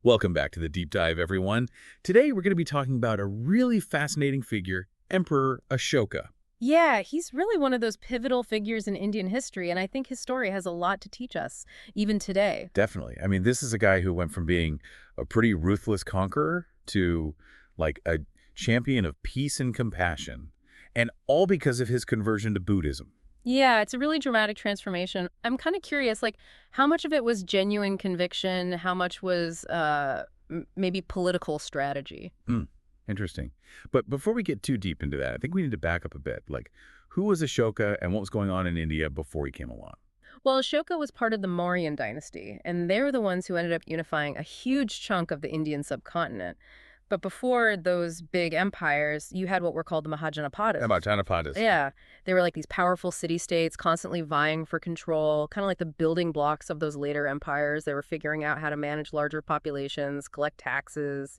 Welcome back to the Deep Dive, everyone. Today, we're going to be talking about a really fascinating figure, Emperor Ashoka. Yeah, he's really one of those pivotal figures in Indian history, and I think his story has a lot to teach us, even today. Definitely. I mean, this is a guy who went from being a pretty ruthless conqueror to, like, a champion of peace and compassion, and all because of his conversion to Buddhism. Yeah, it's a really dramatic transformation. I'm kind of curious, like, how much of it was genuine conviction? How much was maybe political strategy? Hmm, interesting. But before we get too deep into that, I think we need to back up a bit. Like, who was Ashoka and what was going on in India before he came along? Well, Ashoka was part of the Mauryan dynasty, and they were the ones who ended up unifying a huge chunk of the Indian subcontinent. But before those big empires, you had what were called the Mahajanapadas. Mahajanapadas. Yeah, they were like these powerful city-states constantly vying for control, kind of like the building blocks of those later empires. They were figuring out how to manage larger populations, collect taxes,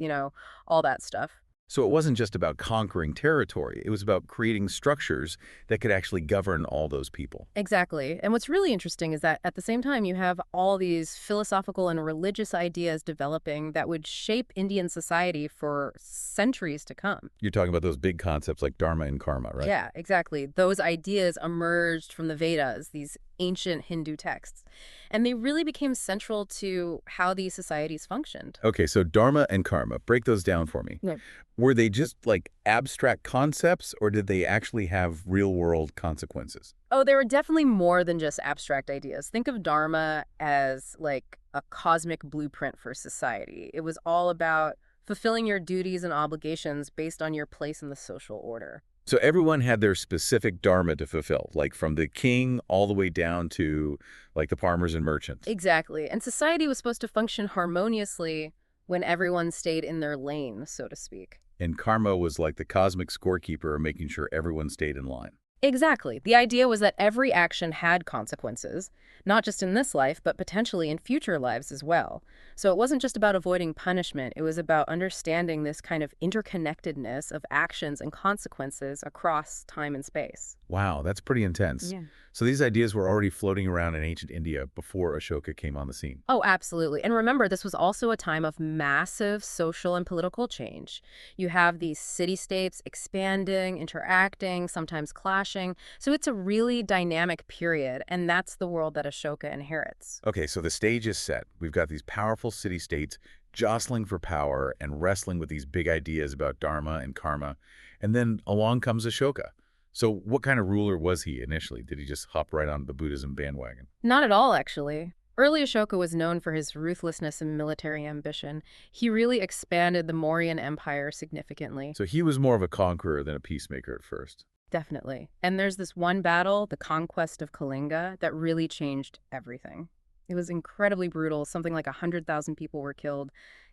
all that stuff. So it wasn't just about conquering territory. It was about creating structures that could actually govern all those people. Exactly. And what's really interesting is that at the same time, you have all these philosophical and religious ideas developing that would shape Indian society for centuries to come. You're talking about those big concepts like dharma and karma, right? Yeah, exactly. Those ideas emerged from the Vedas, these ancient Hindu texts, and they really became central to how these societies functioned. Okay, so dharma and karma, break those down for me. Yeah. Were they just like abstract concepts or did they actually have real-world consequences? Oh, there were definitely more than just abstract ideas. Think of Dharma as like a cosmic blueprint for society. It was all about fulfilling your duties and obligations based on your place in the social order. So everyone had their specific dharma to fulfill, like from the king all the way down to like the farmers and merchants. Exactly. And society was supposed to function harmoniously when everyone stayed in their lane, so to speak. And karma was like the cosmic scorekeeper making sure everyone stayed in line. Exactly. The idea was that every action had consequences, not just in this life, but potentially in future lives as well. So it wasn't just about avoiding punishment, it was about understanding this kind of interconnectedness of actions and consequences across time and space. Wow, that's pretty intense. Yeah. So these ideas were already floating around in ancient India before Ashoka came on the scene. Oh, absolutely. And remember, this was also a time of massive social and political change. You have these city-states expanding, interacting, sometimes clashing. So it's a really dynamic period, and that's the world that Ashoka inherits. Okay, so the stage is set. We've got these powerful city-states jostling for power and wrestling with these big ideas about dharma and karma. And then along comes Ashoka. So what kind of ruler was he initially? Did he just hop right on the Buddhism bandwagon? Not at all, actually. Early Ashoka was known for his ruthlessness and military ambition. He really expanded the Mauryan Empire significantly. So he was more of a conqueror than a peacemaker at first. Definitely. And there's this one battle, the conquest of Kalinga, that really changed everything. It was incredibly brutal. Something like 100,000 people were killed,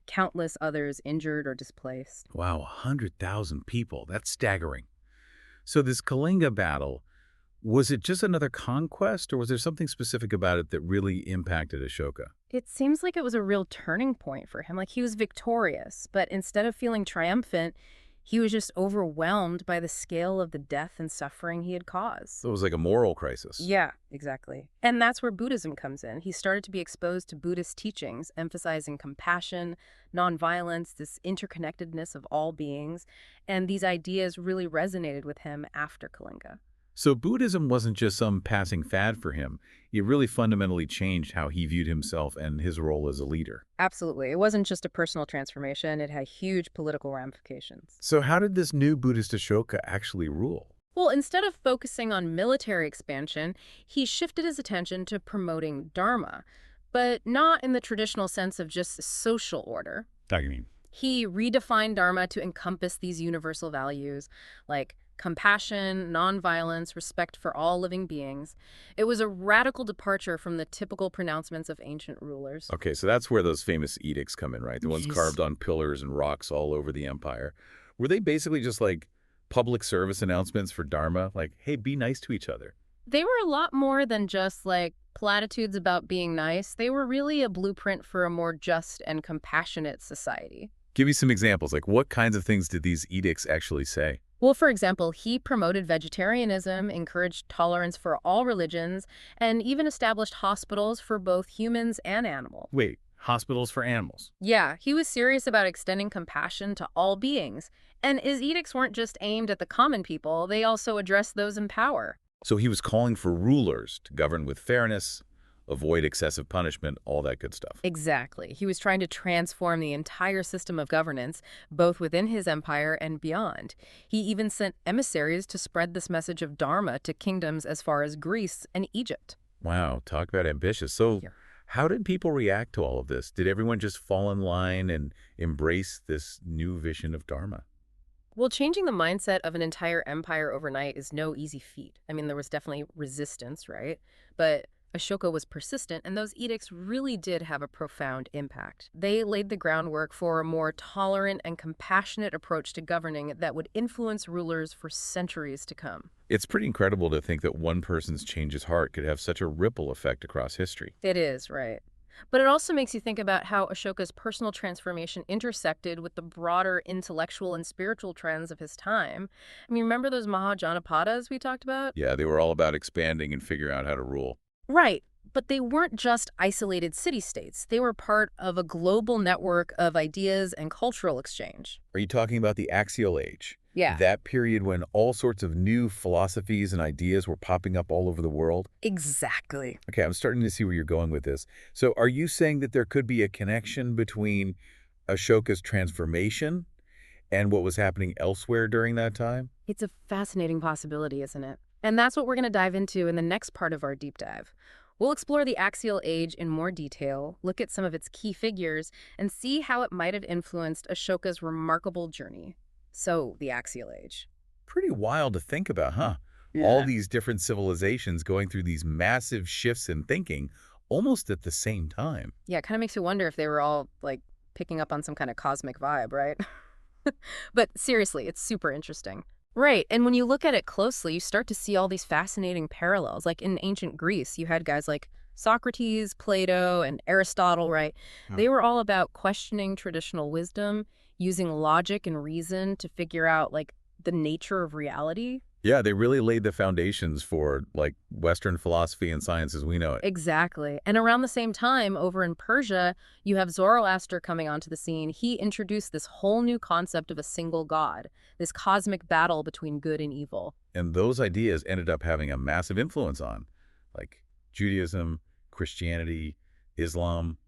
countless others injured or displaced. Wow, 100,000 people. That's staggering. So this Kalinga battle, was it just another conquest, or was there something specific about it that really impacted Ashoka? It seems like it was a real turning point for him. Like he was victorious, but instead of feeling triumphant, he was just overwhelmed by the scale of the death and suffering he had caused. So it was like a moral crisis. Yeah, exactly. And that's where Buddhism comes in. He started to be exposed to Buddhist teachings, emphasizing compassion, nonviolence, this interconnectedness of all beings, and these ideas really resonated with him after Kalinga. So Buddhism wasn't just some passing fad for him. It really fundamentally changed how he viewed himself and his role as a leader. Absolutely. It wasn't just a personal transformation, it had huge political ramifications. So how did this new Buddhist Ashoka actually rule? Well, instead of focusing on military expansion, he shifted his attention to promoting dharma, but not in the traditional sense of just social order. What do you mean? He redefined dharma to encompass these universal values like compassion, nonviolence, respect for all living beings. It was a radical departure from the typical pronouncements of ancient rulers. Okay, so that's where those famous edicts come in, right? The ones Yes. carved on pillars and rocks all over the empire. Were they basically just like public service announcements for dharma? Like, hey, be nice to each other. They were a lot more than just like platitudes about being nice. They were really a blueprint for a more just and compassionate society. Give me some examples. Like, what kinds of things did these edicts actually say? Well, for example, he promoted vegetarianism, encouraged tolerance for all religions, and even established hospitals for both humans and animals. Wait, hospitals for animals. Yeah, he was serious about extending compassion to all beings. And his edicts weren't just aimed at the common people, they also addressed those in power. So he was calling for rulers to govern with fairness, avoid excessive punishment, all that good stuff. Exactly. He was trying to transform the entire system of governance, both within his empire and beyond. He even sent emissaries to spread this message of dharma to kingdoms as far as Greece and Egypt. Wow, talk about ambitious. So Yeah. how did people react to all of this? Did everyone just fall in line and embrace this new vision of dharma? Well, changing the mindset of an entire empire overnight is no easy feat. I mean, there was definitely resistance, right? But Ashoka was persistent, and those edicts really did have a profound impact. They laid the groundwork for a more tolerant and compassionate approach to governing that would influence rulers for centuries to come. It's pretty incredible to think that one person's change of heart could have such a ripple effect across history. It is, right? But it also makes you think about how Ashoka's personal transformation intersected with the broader intellectual and spiritual trends of his time. I mean, remember those Mahajanapadas we talked about? Yeah, they were all about expanding and figuring out how to rule. Right. But they weren't just isolated city-states. They were part of a global network of ideas and cultural exchange. Are you talking about the Axial Age? Yeah. That period when all sorts of new philosophies and ideas were popping up all over the world? Exactly. Okay, I'm starting to see where you're going with this. So are you saying that there could be a connection between Ashoka's transformation and what was happening elsewhere during that time? It's a fascinating possibility, isn't it? And that's what we're going to dive into in the next part of our deep dive. We'll explore the Axial Age in more detail, look at some of its key figures, and see how it might have influenced Ashoka's remarkable journey. So, the Axial Age. Pretty wild to think about, huh? All these different civilizations going through these massive shifts in thinking almost at the same time. Yeah, it kind of makes you wonder if they were all, like, picking up on some kind of cosmic vibe, right? But seriously, it's super interesting. Right, and when you look at it closely, you start to see all these fascinating parallels. Like in ancient Greece, you had guys like Socrates, Plato, and Aristotle, right? They were all about questioning traditional wisdom, using logic and reason to figure out, like, the nature of reality. Yeah, they really laid the foundations for, like, Western philosophy and science as we know it. Exactly. And around the same time, over in Persia, you have Zoroaster coming onto the scene. He introduced this whole new concept of a single god, this cosmic battle between good and evil. And those ideas ended up having a massive influence on, like, Judaism, Christianity, Islam.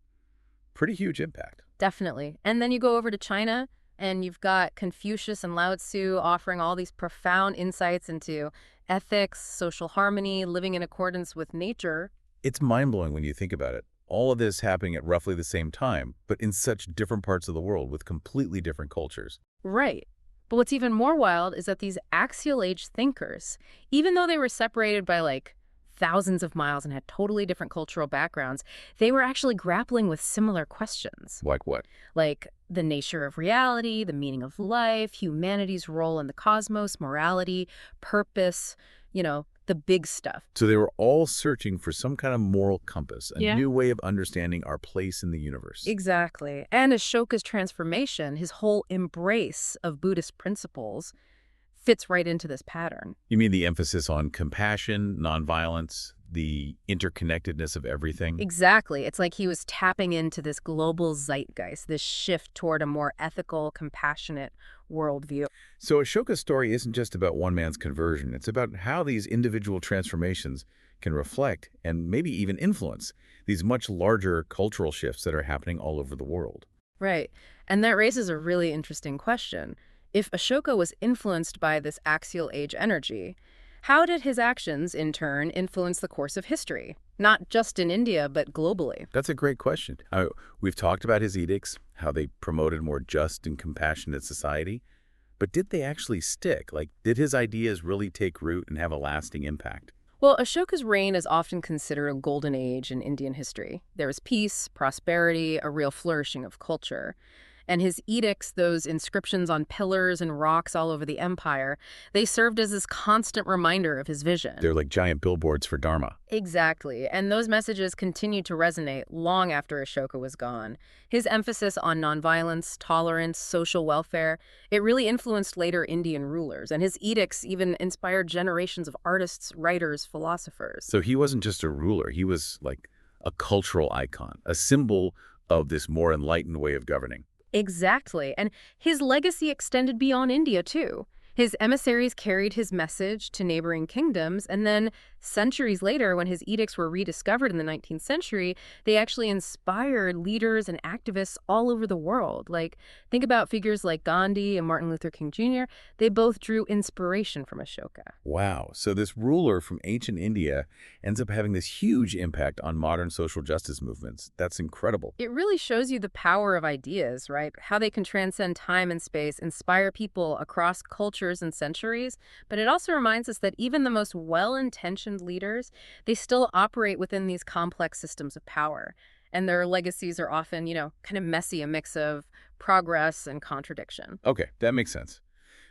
Pretty huge impact. Definitely. And then you go over to China, and you've got Confucius and Lao Tzu offering all these profound insights into ethics, social harmony, living in accordance with nature. It's mind-blowing when you think about it. All of this happening at roughly the same time, but in such different parts of the world with completely different cultures. Right. But what's even more wild is that these Axial Age thinkers, even though they were separated by, like, thousands of miles and had totally different cultural backgrounds, they were actually grappling with similar questions. Like what? Like the nature of reality, the meaning of life, humanity's role in the cosmos, morality, purpose, the big stuff. So they were all searching for some kind of moral compass, a Yeah. new way of understanding our place in the universe. Exactly. And Ashoka's transformation, his whole embrace of Buddhist principles, fits right into this pattern. You mean the emphasis on compassion, nonviolence, the interconnectedness of everything? Exactly. It's like he was tapping into this global zeitgeist, this shift toward a more ethical, compassionate worldview. So Ashoka's story isn't just about one man's conversion. It's about how these individual transformations can reflect and maybe even influence these much larger cultural shifts that are happening all over the world. Right. And that raises a really interesting question. If Ashoka was influenced by this Axial Age energy, how did his actions, in turn, influence the course of history? Not just in India, but globally. That's a great question. We've talked about his edicts, how they promoted more just and compassionate society. But did they actually stick? Like, did his ideas really take root and have a lasting impact? Well, Ashoka's reign is often considered a golden age in Indian history. There was peace, prosperity, a real flourishing of culture. And his edicts, those inscriptions on pillars and rocks all over the empire, they served as this constant reminder of his vision. They're like giant billboards for dharma. Exactly. And those messages continued to resonate long after Ashoka was gone. His emphasis on nonviolence, tolerance, social welfare, it really influenced later Indian rulers. And his edicts even inspired generations of artists, writers, philosophers. So he wasn't just a ruler. He was like a cultural icon, a symbol of this more enlightened way of governing. Exactly. And his legacy extended beyond India, too. His emissaries carried his message to neighboring kingdoms, and then centuries later, when his edicts were rediscovered in the 19th century, they actually inspired leaders and activists all over the world. Like, think about figures like Gandhi and Martin Luther King Jr. They both drew inspiration from Ashoka. Wow. So this ruler from ancient India ends up having this huge impact on modern social justice movements. That's incredible. It really shows you the power of ideas, right? How they can transcend time and space, inspire people across cultures and centuries. But it also reminds us that even the most well-intentioned leaders, they still operate within these complex systems of power. And their legacies are often, kind of messy, a mix of progress and contradiction. Okay, that makes sense.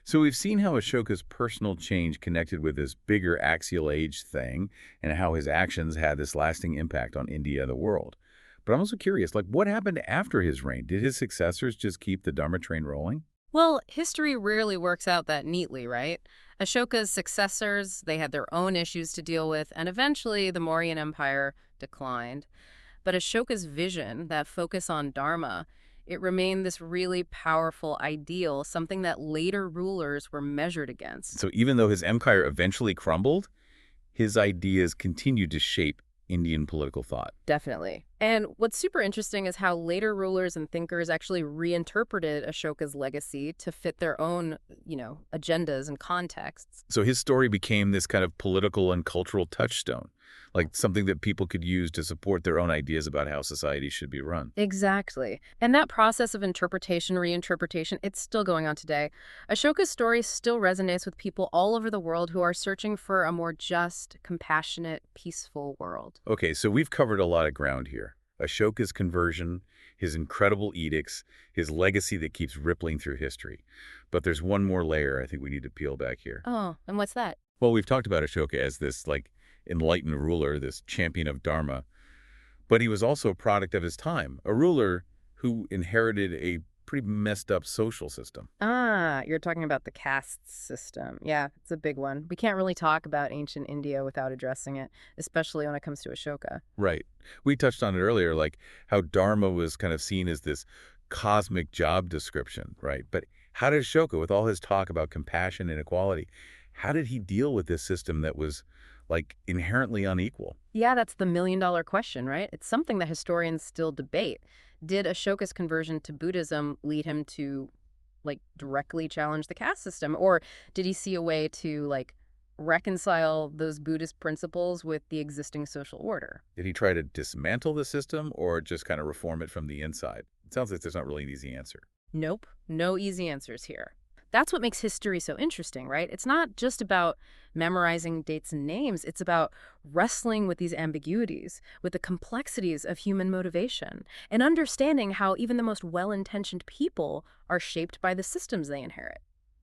So we've seen how Ashoka's personal change connected with this bigger Axial Age thing and how his actions had this lasting impact on India and the world. But I'm also curious, like, what happened after his reign? Did his successors just keep the Dharma train rolling? Well, history rarely works out that neatly, right? Ashoka's successors, they had their own issues to deal with, and eventually the Mauryan Empire declined. But Ashoka's vision, that focus on dharma, it remained this really powerful ideal, something that later rulers were measured against. So even though his empire eventually crumbled, his ideas continued to shape Indian political thought. Definitely. And what's super interesting is how later rulers and thinkers actually reinterpreted Ashoka's legacy to fit their own, agendas and contexts. So his story became this kind of political and cultural touchstone, like something that people could use to support their own ideas about how society should be run. Exactly. And that process of interpretation, reinterpretation, it's still going on today. Ashoka's story still resonates with people all over the world who are searching for a more just, compassionate, peaceful world. Okay, so we've covered a lot of ground here. Ashoka's conversion, his incredible edicts, his legacy that keeps rippling through history. But there's one more layer I think we need to peel back here. Oh, and what's that? Well, we've talked about Ashoka as this, enlightened ruler, this champion of Dharma. But he was also a product of his time, a ruler who inherited a pretty messed up social system. Ah, you're talking about the caste system. Yeah, it's a big one. We can't really talk about ancient India without addressing it, especially when it comes to Ashoka. Right. We touched on it earlier, like how Dharma was kind of seen as this cosmic job description, right? But how did Ashoka, with all his talk about compassion and equality, how did he deal with this system that was inherently unequal? Yeah, that's the million-dollar question, right? It's something that historians still debate. Did Ashoka's conversion to Buddhism lead him to, directly challenge the caste system? Or did he see a way to, reconcile those Buddhist principles with the existing social order? Did he try to dismantle the system or just kind of reform it from the inside? It sounds like there's not really an easy answer. Nope, no easy answers here. That's what makes history so interesting, right? It's not just about memorizing dates and names. It's about wrestling with these ambiguities, with the complexities of human motivation, and understanding how even the most well-intentioned people are shaped by the systems they inherit.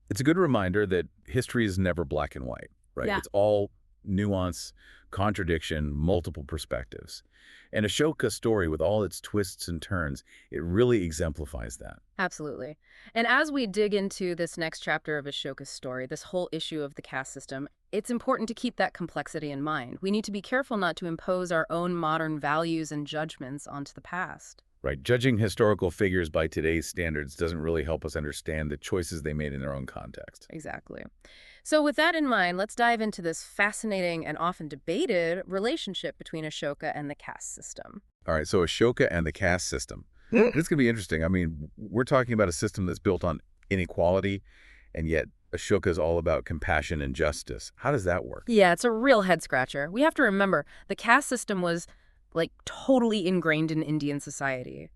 It's a good reminder that history is never black and white, right? Yeah. It's all nuance, contradiction, multiple perspectives. And Ashoka's story, with all its twists and turns, it really exemplifies that. Absolutely. And as we dig into this next chapter of Ashoka's story, this whole issue of the caste system, it's important to keep that complexity in mind. We need to be careful not to impose our own modern values and judgments onto the past. Right. Judging historical figures by today's standards doesn't really help us understand the choices they made in their own context. Exactly. So with that in mind, let's dive into this fascinating and often debated relationship between Ashoka and the caste system. All right. So Ashoka and the caste system. It's going to be interesting. I mean, we're talking about a system that's built on inequality, and yet Ashoka is all about compassion and justice. How does that work? Yeah, it's a real head scratcher. We have to remember the caste system was totally ingrained in Indian society.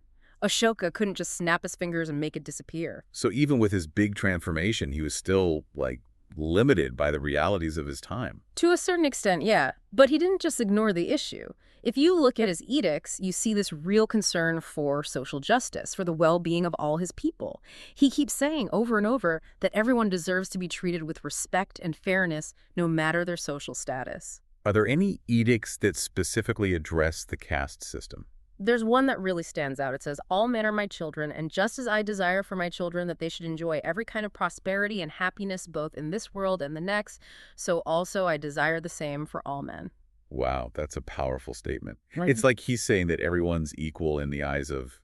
Ashoka couldn't just snap his fingers and make it disappear. So even with his big transformation, he was still, limited by the realities of his time. To a certain extent, yeah. But he didn't just ignore the issue. If you look at his edicts, you see this real concern for social justice, for the well-being of all his people. He keeps saying over and over that everyone deserves to be treated with respect and fairness, no matter their social status. Are there any edicts that specifically address the caste system? There's one that really stands out. It says, "All men are my children, and just as I desire for my children that they should enjoy every kind of prosperity and happiness both in this world and the next, so also I desire the same for all men." Wow, that's a powerful statement. Right. It's like he's saying that everyone's equal in the eyes of,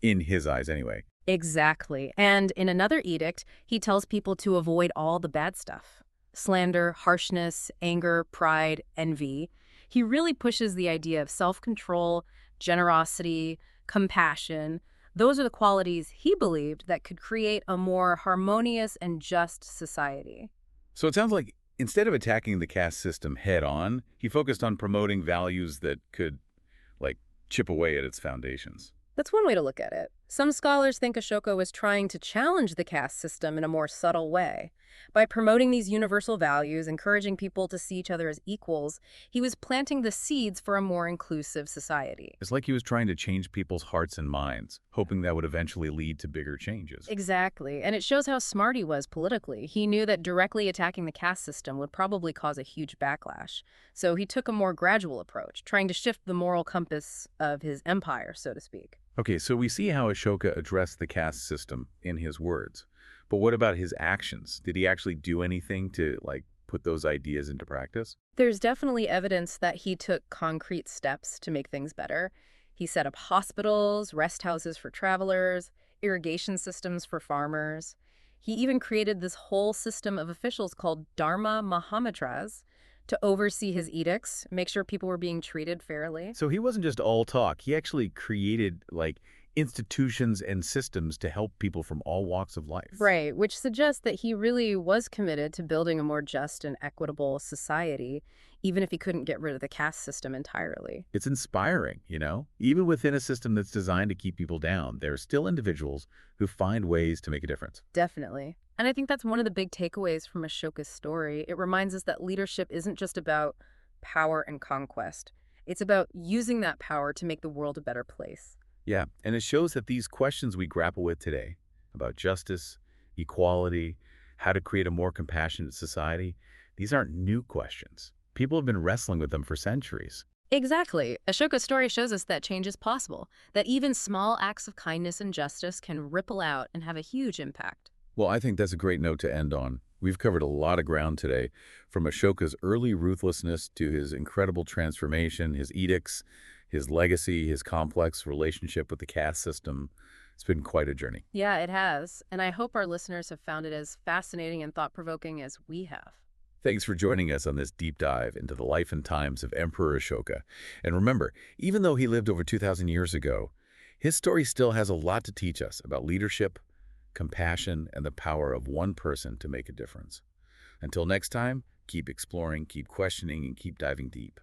In his eyes, anyway. Exactly. And in another edict, he tells people to avoid all the bad stuff. Slander, harshness, anger, pride, envy. He really pushes the idea of self-control, generosity, compassion. Those are the qualities he believed that could create a more harmonious and just society. So it sounds like instead of attacking the caste system head-on, he focused on promoting values that could, like, chip away at its foundations. That's one way to look at it. Some scholars think Ashoka was trying to challenge the caste system in a more subtle way. By promoting these universal values, encouraging people to see each other as equals, he was planting the seeds for a more inclusive society. It's like he was trying to change people's hearts and minds, hoping that would eventually lead to bigger changes. Exactly, and it shows how smart he was politically. He knew that directly attacking the caste system would probably cause a huge backlash. So he took a more gradual approach, trying to shift the moral compass of his empire, so to speak. Okay, so we see how Ashoka addressed the caste system in his words. But what about his actions? Did he actually do anything to, like, put those ideas into practice? There's definitely evidence that he took concrete steps to make things better. He set up hospitals, rest houses for travelers, irrigation systems for farmers. He even created this whole system of officials called dharma Mahajanapadas to oversee his edicts, make sure people were being treated fairly. So he wasn't just all talk. He actually created, like, institutions and systems to help people from all walks of life. Right, which suggests that he really was committed to building a more just and equitable society, even if he couldn't get rid of the caste system entirely. It's inspiring, you know? Even within a system that's designed to keep people down, there are still individuals who find ways to make a difference. Definitely. And I think that's one of the big takeaways from Ashoka's story. It reminds us that leadership isn't just about power and conquest. It's about using that power to make the world a better place. Yeah, and it shows that these questions we grapple with today about justice, equality, how to create a more compassionate society, these aren't new questions. People have been wrestling with them for centuries. Exactly. Ashoka's story shows us that change is possible, that even small acts of kindness and justice can ripple out and have a huge impact. Well, I think that's a great note to end on. We've covered a lot of ground today, from Ashoka's early ruthlessness to his incredible transformation, his edicts, his legacy, his complex relationship with the caste system. It's been quite a journey. Yeah, it has. And I hope our listeners have found it as fascinating and thought-provoking as we have. Thanks for joining us on this deep dive into the life and times of Emperor Ashoka. And remember, even though he lived over 2,000 years ago, his story still has a lot to teach us about leadership, compassion, and the power of one person to make a difference. Until next time, keep exploring, keep questioning, and keep diving deep.